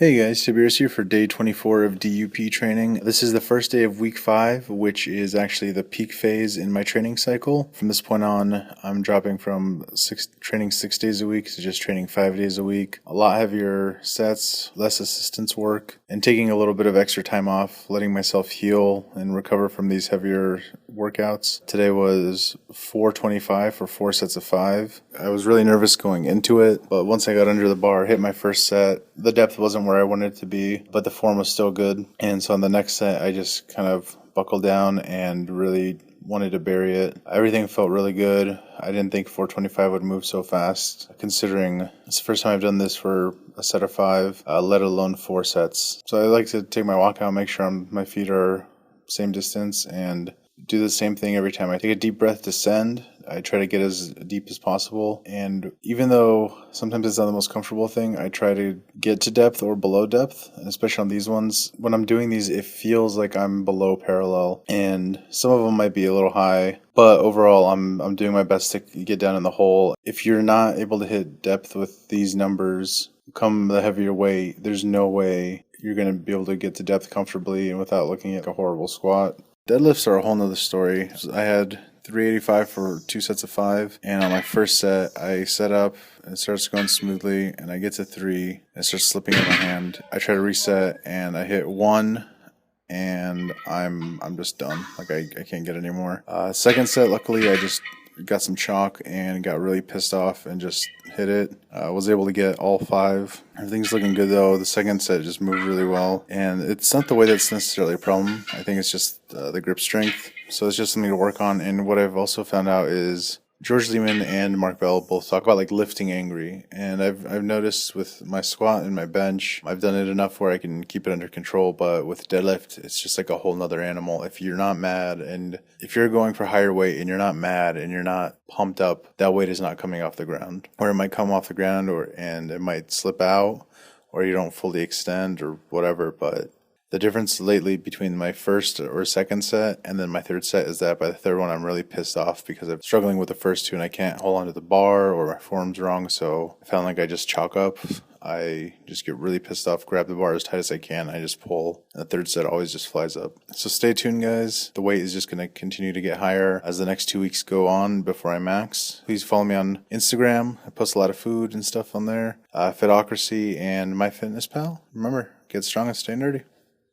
Hey guys, Tiberius here for day 24 of DUP training. This is the first day of week 5, which is actually the peak phase in my training cycle. From this point on, I'm dropping from training 6 days a week to just training 5 days a week. A lot heavier sets, less assistance work, and taking a little bit of extra time off, letting myself heal and recover from these heavier workouts. Today was 425 for 4 sets of 5. I was really nervous going into it, but once I got under the bar, hit my first set, the depth wasn't where I wanted it to be, but the form was still good. And so on the next set, I just kind of buckled down and really wanted to bury it. Everything felt really good. I didn't think 425 would move so fast, considering it's the first time I've done this for a set of 5, let alone 4 sets. So I like to take my walkout, make sure my feet are same distance, and do the same thing every time I take a deep breath, descend. I try to get as deep as possible, and even though sometimes it's not the most comfortable thing, I try to get to depth or below depth, and especially on these ones. When I'm doing these, it feels like I'm below parallel, and some of them might be a little high, but overall I'm doing my best to get down in the hole. If you're not able to hit depth with these numbers, come the heavier weight, there's no way you're going to be able to get to depth comfortably and without looking like a horrible squat. Deadlifts are a whole nother story. I had 385 for 2 sets of 5, and on my first set, I set up, and it starts going smoothly, and I get to 3, and it starts slipping in my hand. I try to reset, and I hit 1, and I'm just done. Like, I can't get any more. Second set, luckily, I just got some chalk and got really pissed off and just hit it. I was able to get all 5. Everything's looking good though. The second set just moved really well, and it's not the way that's necessarily a problem. I think it's just the grip strength. So it's just something to work on. And what I've also found out is George Lehman and Mark Bell both talk about like lifting angry, and I've noticed with my squat and my bench, I've done it enough where I can keep it under control, but with deadlift, it's just like a whole nother animal. If you're not mad, and if you're going for higher weight and you're not mad and you're not pumped up, that weight is not coming off the ground, or it might come off the ground, and it might slip out, or you don't fully extend or whatever. But the difference lately between my first or second set and then my third set is that by the third one, I'm really pissed off because I'm struggling with the first 2 and I can't hold on to the bar or my form's wrong. So I found like I just chalk up. I just get really pissed off, grab the bar as tight as I can, and I just pull. And the third set always just flies up. So stay tuned, guys. The weight is just going to continue to get higher as the next 2 weeks go on before I max. Please follow me on Instagram. I post a lot of food and stuff on there. Fitocracy and MyFitnessPal. Remember, get strong and stay nerdy.